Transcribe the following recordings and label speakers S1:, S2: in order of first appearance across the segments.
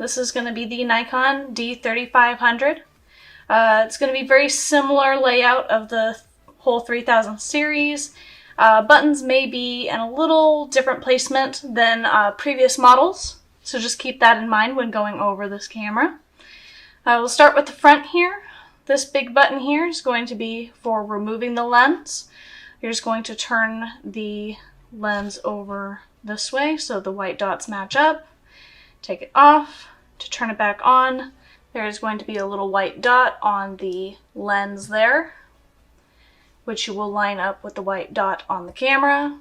S1: This is going to be the Nikon D-3500. It's going to be very similar layout of the whole 3000 series. Buttons may be in a little different placement than previous models, so just keep that in mind when going over this camera. We'll start with the front here. This big button here is going to be for removing the lens. You're just going to turn the lens over this way so the white dots match up. Take it off. To turn it back on, there is going to be a little white dot on the lens there, which you will line up with the white dot on the camera.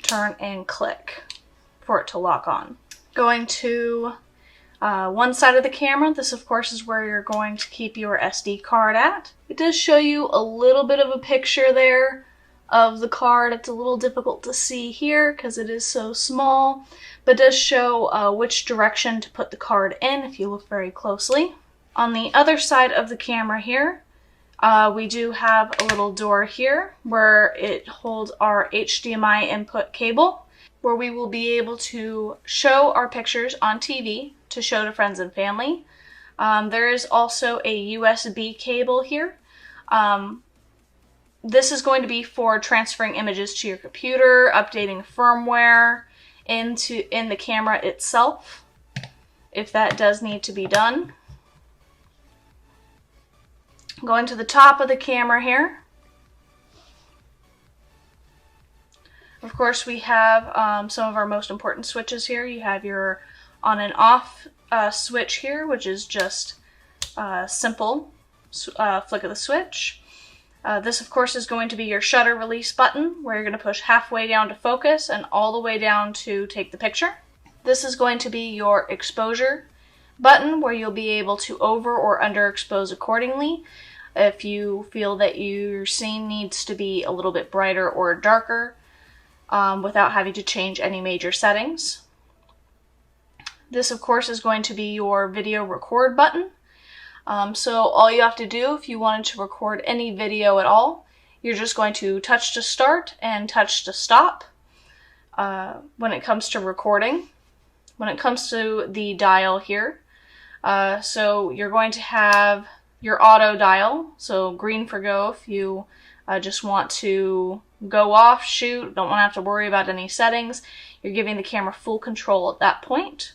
S1: Turn and click for it to lock on. Going to one side of the camera, this of course is where you're going to keep your SD card at. It does show you a little bit of a picture there of the card. It's a little difficult to see here because it is so small, but it does show which direction to put the card in if you look very closely. On the other side of the camera here, we do have a little door here where it holds our HDMI input cable, where we will be able to show our pictures on TV to show to friends and family. There is also a USB cable here. This is going to be for transferring images to your computer, updating firmware in the camera itself, if that does need to be done. Going to the top of the camera here. Of course, we have some of our most important switches here. You have your on and off switch here, which is just simple flick of the switch. This, of course, is going to be your shutter release button, where you're going to push halfway down to focus and all the way down to take the picture. This is going to be your exposure button, where you'll be able to over or underexpose accordingly if you feel that your scene needs to be a little bit brighter or darker without having to change any major settings. This, of course, is going to be your video record button. So all you have to do if you wanted to record any video at all, you're just going to touch to start and touch to stop when it comes to recording. When it comes to the dial here, so you're going to have your auto dial, so green for go if you just want to go off, shoot, don't want to have to worry about any settings. You're giving the camera full control at that point.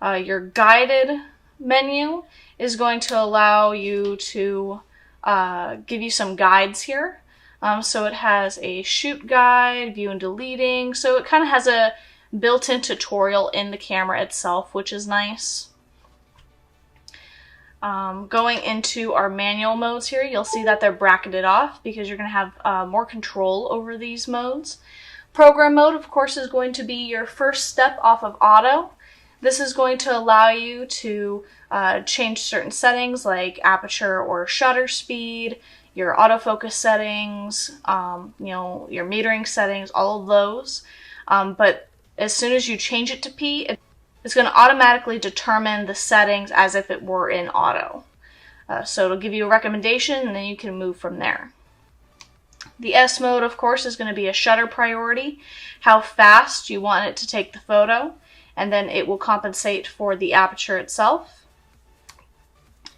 S1: Your guided menu is going to allow you to give you some guides here. So it has a shoot guide, view and deleting, so it kind of has a built-in tutorial in the camera itself, which is nice. Going into our manual modes here, you'll see that they're bracketed off because you're going to have more control over these modes. Program mode, of course, is going to be your first step off of auto. This is going to allow you to change certain settings like aperture or shutter speed, your autofocus settings, your metering settings, all of those. But as soon as you change it to P, it's going to automatically determine the settings as if it were in auto. So it'll give you a recommendation and then you can move from there. The S mode, of course, is going to be a shutter priority, how fast you want it to take the photo, and then it will compensate for the aperture itself.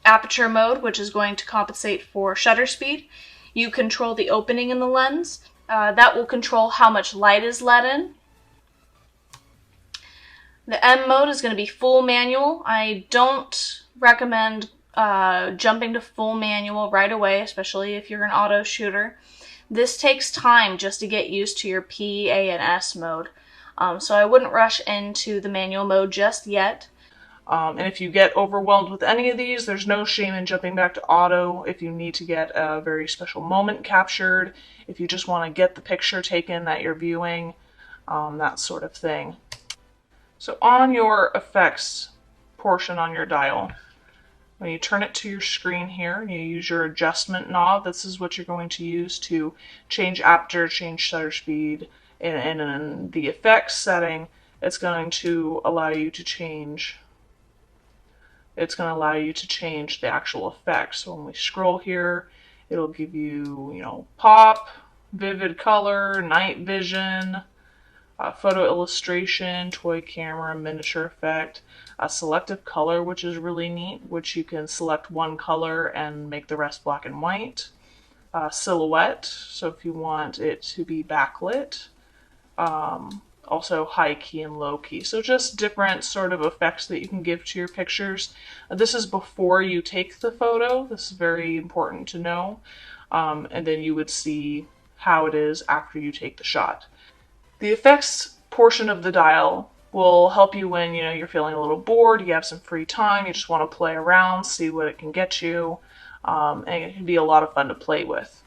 S1: Aperture mode, which is going to compensate for shutter speed. You control the opening in the lens. That will control how much light is let in. The M mode is going to be full manual. I don't recommend jumping to full manual right away, especially if you're an auto shooter. This takes time just to get used to your P, A, and S mode. So I wouldn't rush into the manual mode just yet.
S2: And if you get overwhelmed with any of these, there's no shame in jumping back to auto if you need to get a very special moment captured, if you just want to get the picture taken that you're viewing, that sort of thing. So on your effects portion on your dial, when you turn it to your screen here, you use your adjustment knob. This is what you're going to use to change aperture, change shutter speed, and in the effects setting, it's going to allow you to change the actual effects. So when we scroll here, it'll give you, pop, vivid color, night vision, photo illustration, toy camera, miniature effect, selective color, which is really neat, which you can select one color and make the rest black and white. Silhouette, so if you want it to be backlit. Also high key and low key. So just different sort of effects that you can give to your pictures. This is before you take the photo. This is very important to know. And then you would see how it is after you take the shot. The effects portion of the dial will help you when you're feeling a little bored, you have some free time, you just want to play around, see what it can get you, and it can be a lot of fun to play with.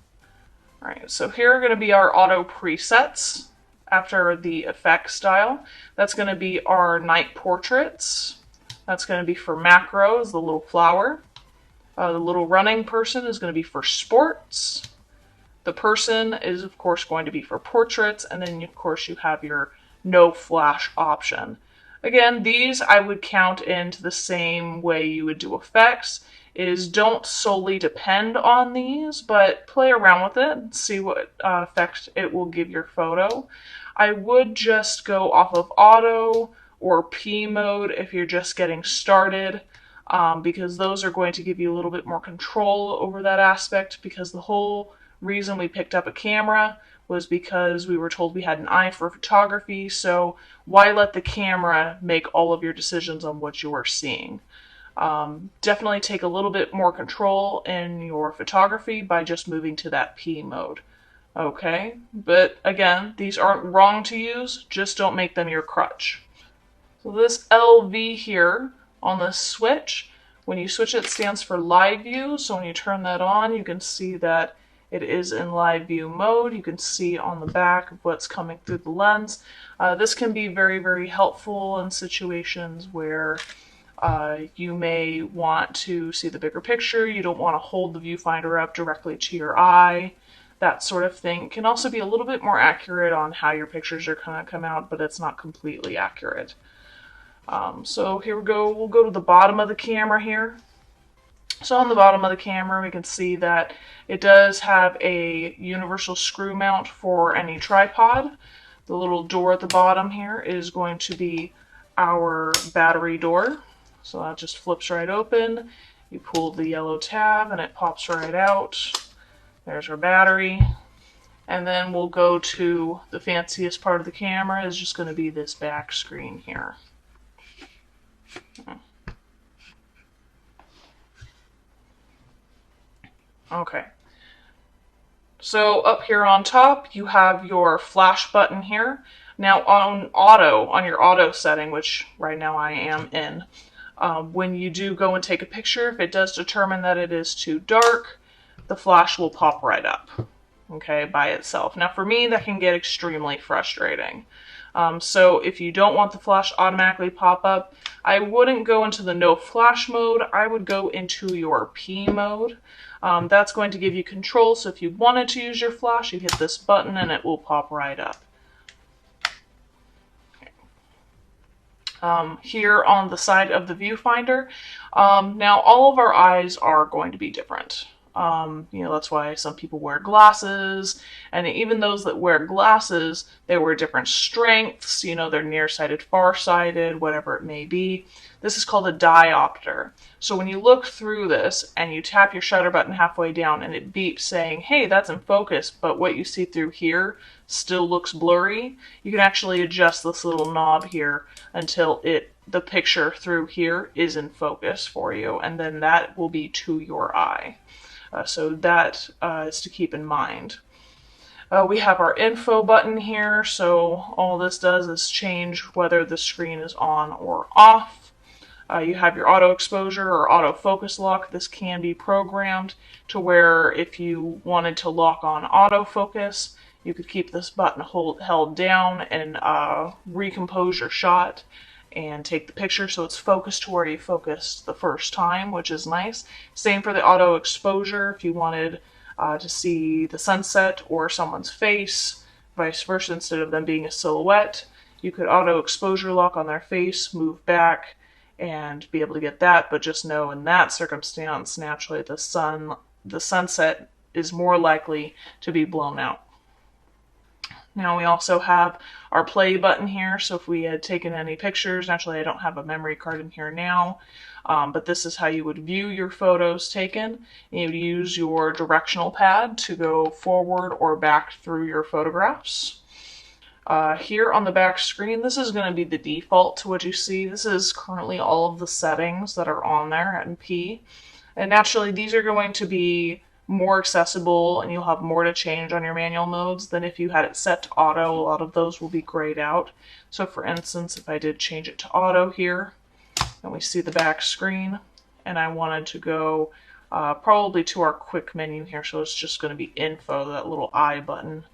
S2: All right, so here are going to be our auto presets after the effects dial. That's going to be our night portraits. That's going to be for macros, the little flower. The little running person is going to be for sports. The person is, of course, going to be for portraits, and then, of course, you have your no flash option. Again, these I would count into the same way you would do effects, is don't solely depend on these, but play around with it and see what effect it will give your photo. I would just go off of auto or P mode if you're just getting started, because those are going to give you a little bit more control over that aspect, because the whole reason we picked up a camera was because we were told we had an eye for photography, so why let the camera make all of your decisions on what you are seeing? Definitely take a little bit more control in your photography by just moving to that P mode. Okay, but again, these aren't wrong to use, just don't make them your crutch. So this LV here on this switch, when you switch it stands for live view, so when you turn that on, you can see that it is in live view mode. You can see on the back of what's coming through the lens. This can be very, very helpful in situations where you may want to see the bigger picture. You don't want to hold the viewfinder up directly to your eye, that sort of thing. It can also be a little bit more accurate on how your pictures are going to come out, but it's not completely accurate. So here we go. We'll go to the bottom of the camera here. So on the bottom of the camera, we can see that it does have a universal screw mount for any tripod. The little door at the bottom here is going to be our battery door. So that just flips right open. You pull the yellow tab and it pops right out. There's our battery. And then we'll go to the fanciest part of the camera, is just going to be this back screen here. Okay, so up here on top, you have your flash button here. Now on auto, on your auto setting, which right now I am in, when you do go and take a picture, if it does determine that it is too dark, the flash will pop right up, okay, by itself. Now for me, that can get extremely frustrating. So if you don't want the flash automatically pop up, I wouldn't go into the no flash mode. I would go into your P mode. That's going to give you control, so if you wanted to use your flash, you hit this button and it will pop right up. Okay. Here on the side of the viewfinder, now all of our eyes are going to be different. That's why some people wear glasses, and even those that wear glasses, they wear different strengths, they're nearsighted, farsighted, whatever it may be. This is called a diopter. So when you look through this and you tap your shutter button halfway down and it beeps saying, hey, that's in focus, but what you see through here still looks blurry, you can actually adjust this little knob here until the picture through here is in focus for you, and then that will be to your eye. So that is to keep in mind. We have our info button here, so all this does is change whether the screen is on or off. You have your auto exposure or auto focus lock. This can be programmed to where if you wanted to lock on autofocus, you could keep this button held down and recompose your shot and take the picture so it's focused to where you focused the first time, which is nice. Same for the auto exposure. If you wanted to see the sunset or someone's face, vice versa, instead of them being a silhouette, you could auto exposure lock on their face, move back, and be able to get that. But just know in that circumstance, naturally the sunset is more likely to be blown out. Now we also have our play button here, so if we had taken any pictures, naturally I don't have a memory card in here now, but this is how you would view your photos taken. You would use your directional pad to go forward or back through your photographs. Here on the back screen, this is going to be the default to what you see. This is currently all of the settings that are on there at P. And naturally, these are going to be more accessible and you'll have more to change on your manual modes than if you had it set to auto. A lot of those will be grayed out. So for instance, if I did change it to auto here, and we see the back screen, and I wanted to go probably to our quick menu here, so it's just going to be info, that little I button.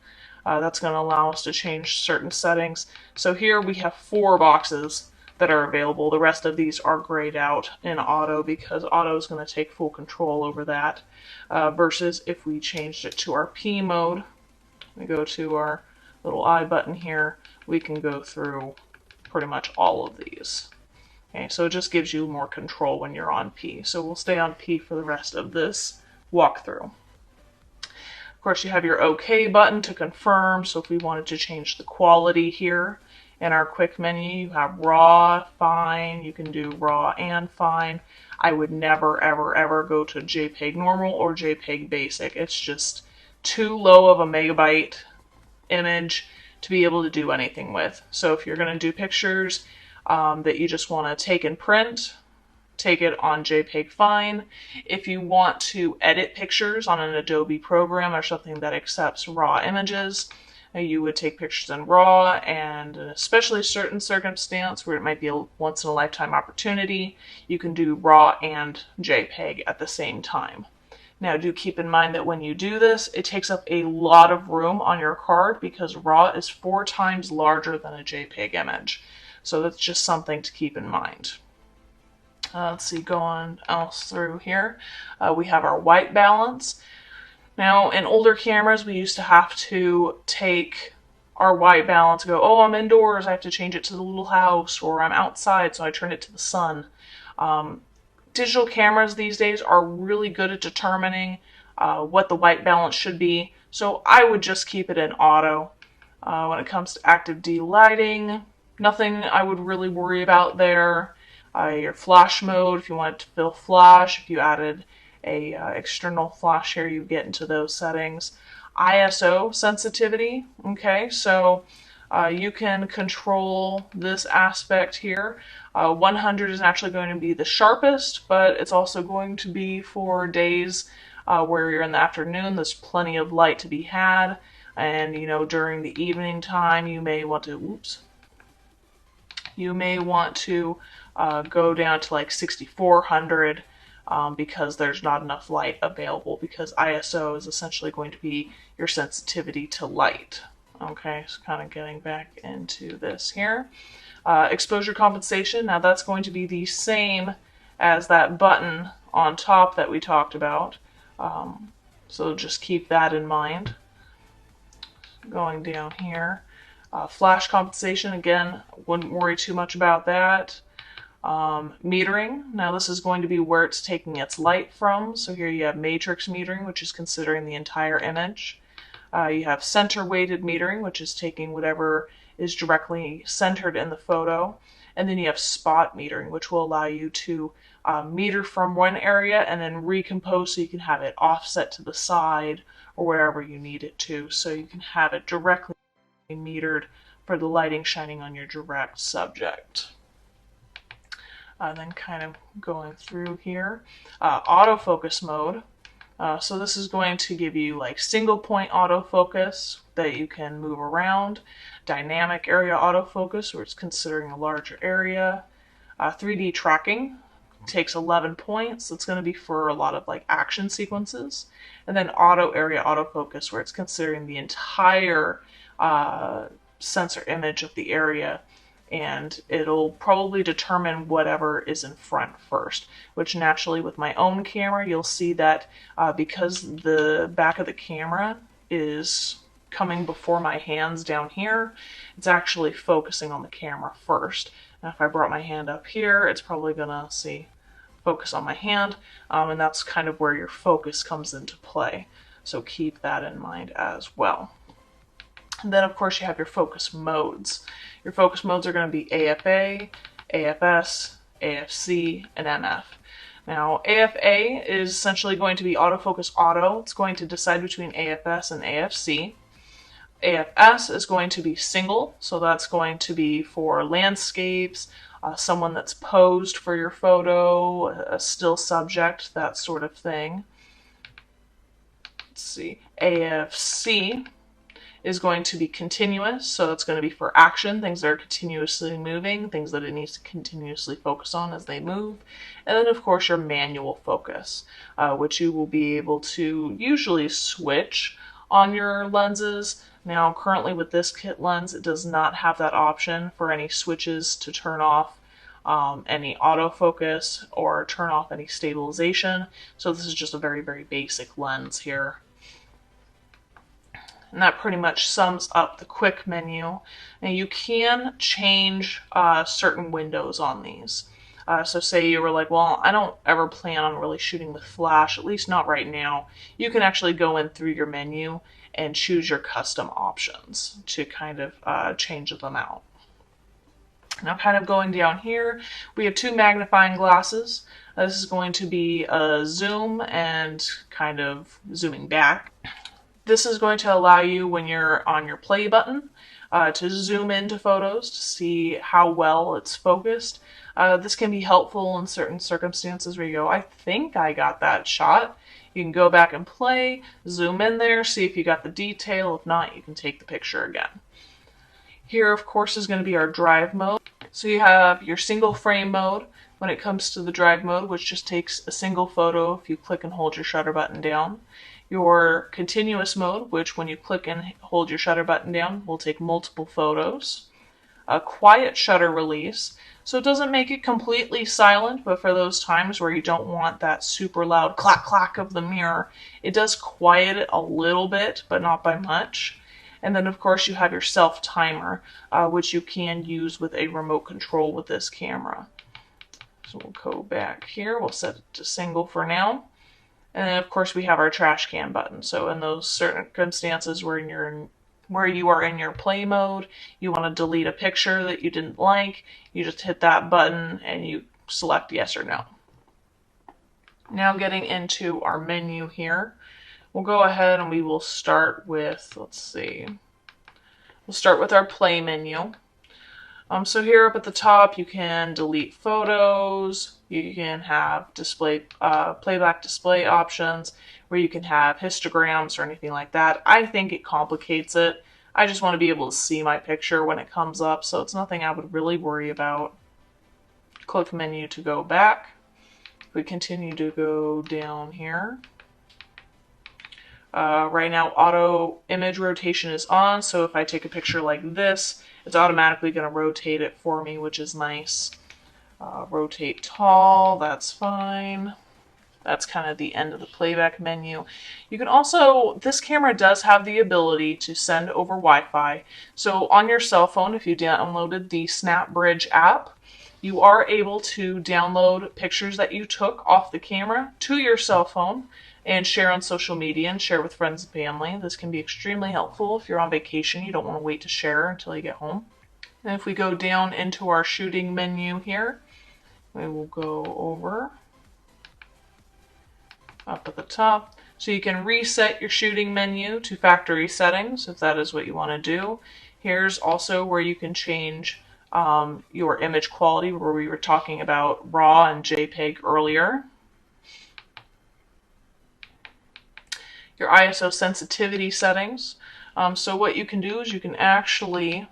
S2: That's going to allow us to change certain settings. So here we have 4 boxes that are available. The rest of these are grayed out in auto because auto is going to take full control over that. Versus if we changed it to our P mode, we go to our little I button here, we can go through pretty much all of these. Okay, so it just gives you more control when you're on P. So we'll stay on P for the rest of this walkthrough. Of course, you have your OK button to confirm. So if we wanted to change the quality here in our quick menu, you have raw, fine, you can do raw and fine. I would never, ever, ever go to JPEG normal or JPEG basic. It's just too low of a megabyte image to be able to do anything with. So if you're going to do pictures that you just want to take and print, take it on JPEG fine. If you want to edit pictures on an Adobe program or something that accepts raw images, you would take pictures in RAW, and especially certain circumstance where it might be a once-in-a-lifetime opportunity, you can do RAW and JPEG at the same time. Now do keep in mind that when you do this, it takes up a lot of room on your card because RAW is 4 times larger than a JPEG image. So that's just something to keep in mind. Let's see, going else through here. We have our white balance. Now, in older cameras, we used to have to take our white balance and go, oh, I'm indoors, I have to change it to the little house, or I'm outside, so I turn it to the sun. Digital cameras these days are really good at determining what the white balance should be, so I would just keep it in auto. When it comes to active de-lighting, nothing I would really worry about there. Your flash mode, if you want it to fill flash, if you added a external flash here, you get into those settings. ISO sensitivity, okay, so you can control this aspect here. 100 is actually going to be the sharpest, but it's also going to be for days where you're in the afternoon. There's plenty of light to be had, and you know, during the evening time you may want to, go down to like 6400 because there's not enough light available, because ISO is essentially going to be your sensitivity to light. Okay, so kind of getting back into this here. Exposure compensation, now that's going to be the same as that button on top that we talked about. So just keep that in mind. Going down here. Flash compensation, again, wouldn't worry too much about that. Metering, now this is going to be where it's taking its light from. So here you have matrix metering, which is considering the entire image. You have center weighted metering, which is taking whatever is directly centered in the photo. And then you have spot metering, which will allow you to meter from one area and then recompose so you can have it offset to the side or wherever you need it to. So you can have it directly metered for the lighting shining on your direct subject. Then kind of going through here, autofocus mode. So this is going to give you like single point autofocus that you can move around, dynamic area autofocus where it's considering a larger area, 3D tracking takes 11 points. It's going to be for a lot of like action sequences, and then auto area autofocus where it's considering the entire sensor image of the area, and it'll probably determine whatever is in front first, which naturally with my own camera, you'll see that because the back of the camera is coming before my hands down here, it's actually focusing on the camera first. Now if I brought my hand up here, it's probably gonna focus on my hand, and that's kind of where your focus comes into play. So keep that in mind as well. And then of course you have your focus modes. Your focus modes are going to be AFA, AFS, AFC, and MF. Now, AFA is essentially going to be autofocus auto. It's going to decide between AFS and AFC. AFS is going to be single, so that's going to be for landscapes, someone that's posed for your photo, a still subject, that sort of thing. Let's see. AFC is going to be continuous, so it's going to be for action, things that are continuously moving, things that it needs to continuously focus on as they move. And then of course your manual focus, which you will be able to usually switch on your lenses. Now currently with this kit lens, it does not have that option for any switches to turn off any autofocus or turn off any stabilization. So this is just a very, very basic lens here. And that pretty much sums up the quick menu. Now you can change certain windows on these. So say you were like, well, I don't ever plan on really shooting with flash, at least not right now. You can actually go in through your menu and choose your custom options to kind of change them out. Now kind of going down here, we have two magnifying glasses. This is going to be a zoom and kind of zooming back. This is going to allow you, when you're on your play button, to zoom into photos to see how well it's focused. This can be helpful in certain circumstances where you go, I think I got that shot. You can go back and play, zoom in there, see if you got the detail. If not, you can take the picture again. Here, of course, is going to be our drive mode. So you have your single frame mode when it comes to the drive mode, which just takes a single photo if you click and hold your shutter button down. Your continuous mode, which when you click and hold your shutter button down, will take multiple photos. A quiet shutter release, so it doesn't make it completely silent, but for those times where you don't want that super loud clack clack of the mirror, it does quiet it a little bit, but not by much. And then of course you have your self timer, which you can use with a remote control with this camera. So we'll go back here, we'll set it to single for now. And then of course we have our trash can button. So in those circumstances where you are in your play mode, you want to delete a picture that you didn't like, you just hit that button and you select yes or no. Now getting into our menu here, we'll go ahead and we will start with, we'll start with our play menu. So here up at the top, you can delete photos, you can have playback display options, where you can have histograms or anything like that. I think it complicates it. I just want to be able to see my picture when it comes up, so it's nothing I would really worry about. Click menu to go back. We continue to go down here. Right now, auto image rotation is on, so if I take a picture like this, it's automatically going to rotate it for me, which is nice. Rotate tall, that's fine. That's kind of the end of the playback menu. You can also, this camera does have the ability to send over Wi-Fi. So on your cell phone, if you downloaded the SnapBridge app, you are able to download pictures that you took off the camera to your cell phone and share on social media and share with friends and family. This can be extremely helpful if you're on vacation. You don't want to wait to share until you get home. And if we go down into our shooting menu here, we will go over up at the top. So you can reset your shooting menu to factory settings if that is what you want to do. Here's also where you can change your image quality, where we were talking about RAW and JPEG earlier. Your ISO sensitivity settings. So what you can do is you can actually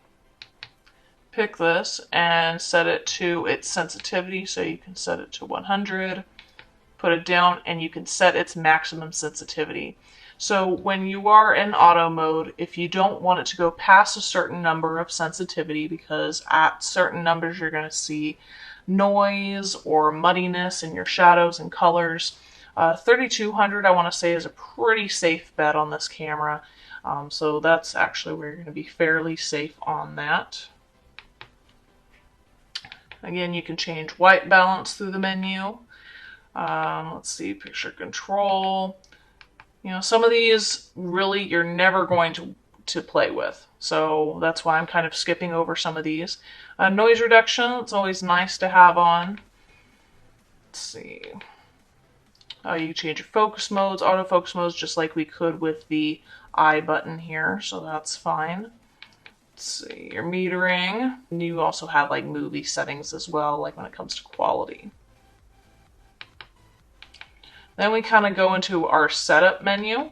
S2: pick this and set it to its sensitivity. So you can set it to 100, put it down, and you can set its maximum sensitivity. So when you are in auto mode, if you don't want it to go past a certain number of sensitivity, because at certain numbers you're going to see noise or muddiness in your shadows and colors, 3200 I want to say is a pretty safe bet on this camera. So that's actually where you're going to be fairly safe on that. Again, you can change white balance through the menu. Let's see, picture control. You know, some of these really you're never going to play with. So that's why I'm kind of skipping over some of these. Noise reduction, it's always nice to have on. Let's see. You can change your focus modes, autofocus modes, just like we could with the I button here, so that's fine. Let's see, your metering. And you also have like movie settings as well, like when it comes to quality. Then we kind of go into our setup menu.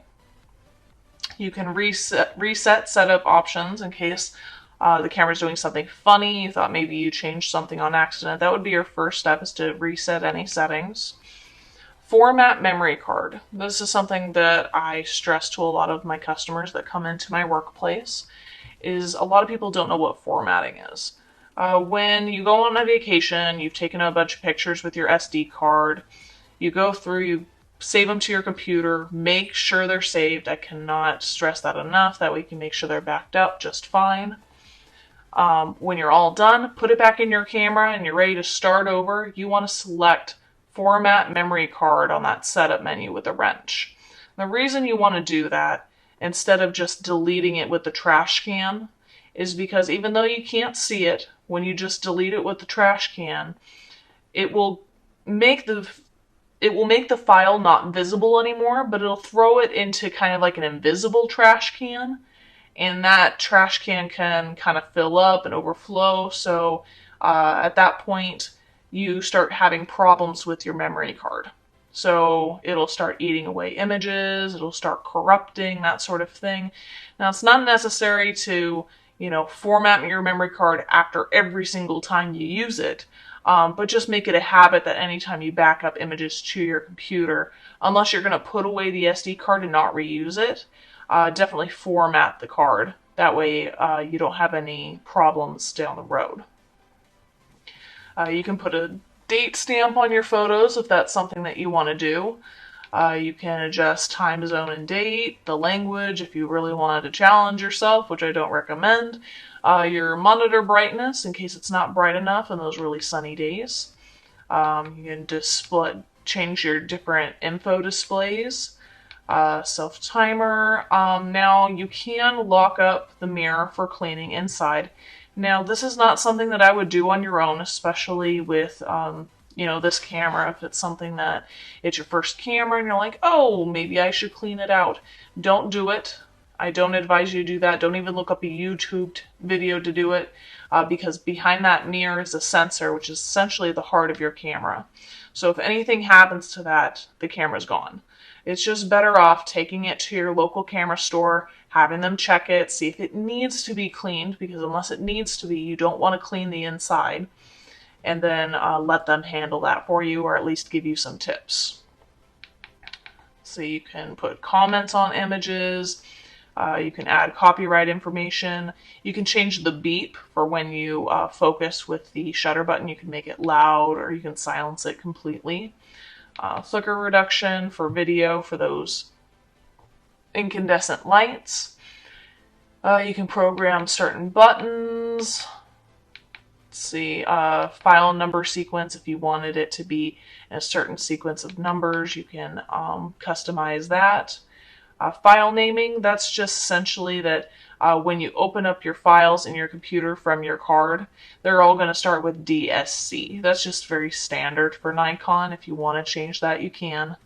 S2: You can reset setup options in case the camera's doing something funny. You thought maybe you changed something on accident. That would be your first step, is to reset any settings. Format memory card. This is something that I stress to a lot of my customers that come into my workplace, is a lot of people don't know what formatting is. When you go on a vacation, you've taken a bunch of pictures with your SD card, you go through, you save them to your computer, make sure they're saved. I cannot stress that enough. That way you can make sure they're backed up just fine. When you're all done, put it back in your camera and you're ready to start over. You want to select Format Memory Card on that setup menu with a wrench. The reason you want to do that, instead of just deleting it with the trash can, is because even though you can't see it, when you just delete it with the trash can, it will make the file not visible anymore, but it'll throw it into kind of like an invisible trash can, and that trash can kind of fill up and overflow. So at that point, you start having problems with your memory card. So it'll start eating away images, it'll start corrupting, that sort of thing. Now, it's not necessary to, format your memory card after every single time you use it. But just make it a habit that anytime you back up images to your computer, unless you're going to put away the SD card and not reuse it, definitely format the card. That way you don't have any problems down the road. You can put a date stamp on your photos if that's something that you want to do. You can adjust time zone and date, the language if you really wanted to challenge yourself, which I don't recommend. Your monitor brightness in case it's not bright enough in those really sunny days. You can change your different info displays. Self-timer. Now you can lock up the mirror for cleaning inside. Now this is not something that I would do on your own, especially with this camera. If it's something that it's your first camera and you're like, oh, maybe I should clean it out. Don't do it. I don't advise you to do that. Don't even look up a YouTube video to do it, because behind that mirror is a sensor, which is essentially the heart of your camera. So if anything happens to that, the camera's gone. It's just better off taking it to your local camera store, having them check it, see if it needs to be cleaned, because unless it needs to be, you don't want to clean the inside, and then let them handle that for you, or at least give you some tips. So you can put comments on images. You can add copyright information. You can change the beep for when you focus with the shutter button. You can make it loud, or you can silence it completely. Flicker reduction for video for those incandescent lights. You can program certain buttons. Let's see, file number sequence. If you wanted it to be in a certain sequence of numbers, you can customize that. File naming, that's just essentially that when you open up your files in your computer from your card, they're all going to start with DSC. That's just very standard for Nikon. If you want to change that, you can.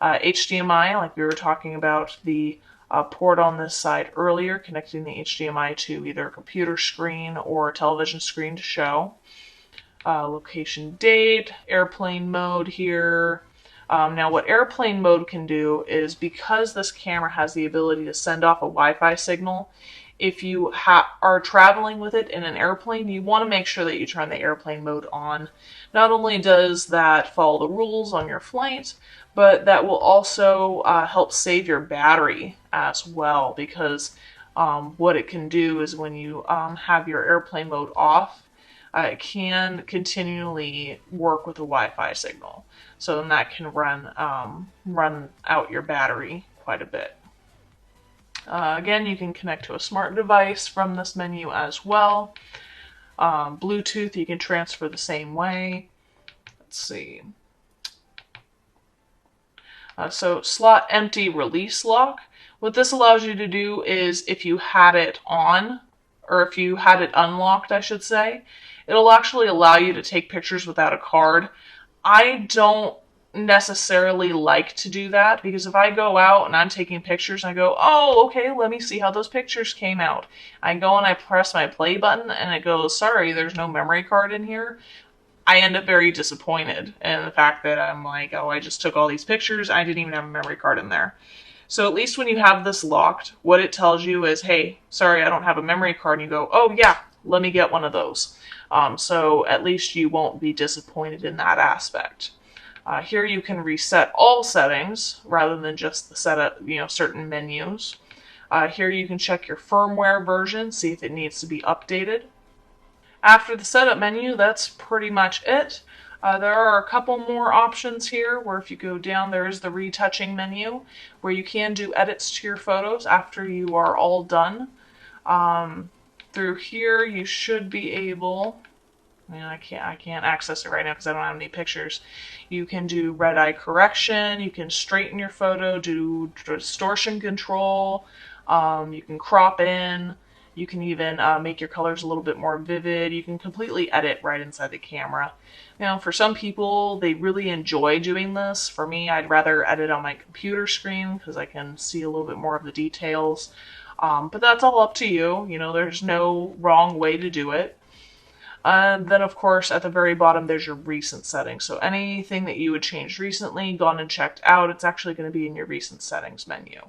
S2: HDMI, like we were talking about the port on this side earlier, connecting the HDMI to either a computer screen or a television screen to show. Location date, airplane mode here. Now what airplane mode can do is, because this camera has the ability to send off a Wi-Fi signal, if you are traveling with it in an airplane, you want to make sure that you turn the airplane mode on. Not only does that follow the rules on your flight, but that will also help save your battery as well, because what it can do is when you have your airplane mode off, it can continually work with a Wi-Fi signal. So then that can run out your battery quite a bit. Again, you can connect to a smart device from this menu as well. Bluetooth, you can transfer the same way. Let's see. So slot empty release lock. What this allows you to do is if you had it on, or if you had it unlocked, I should say, it'll actually allow you to take pictures without a card. I don't necessarily like to do that because if I go out and I'm taking pictures and I go, oh, okay, let me see how those pictures came out. I go and I press my play button and it goes, sorry, there's no memory card in here. I end up very disappointed in the fact that I'm like, oh, I just took all these pictures. I didn't even have a memory card in there. So at least when you have this locked, what it tells you is, hey, sorry, I don't have a memory card. And you go, oh yeah, let me get one of those. So at least you won't be disappointed in that aspect. Here you can reset all settings rather than just the setup, certain menus. Here you can check your firmware version, see if it needs to be updated. After the setup menu, that's pretty much it. There are a couple more options here where if you go down, there is the retouching menu where you can do edits to your photos after you are all done. Through here, you should be able, I can't access it right now because I don't have any pictures. You can do red eye correction, you can straighten your photo, do distortion control, you can crop in, you can even make your colors a little bit more vivid. You can completely edit right inside the camera. Now, for some people, they really enjoy doing this. For me, I'd rather edit on my computer screen because I can see a little bit more of the details. But that's all up to you. There's no wrong way to do it. And then, of course, at the very bottom, there's your recent settings. So anything that you would change recently, gone and checked out, it's actually going to be in your recent settings menu.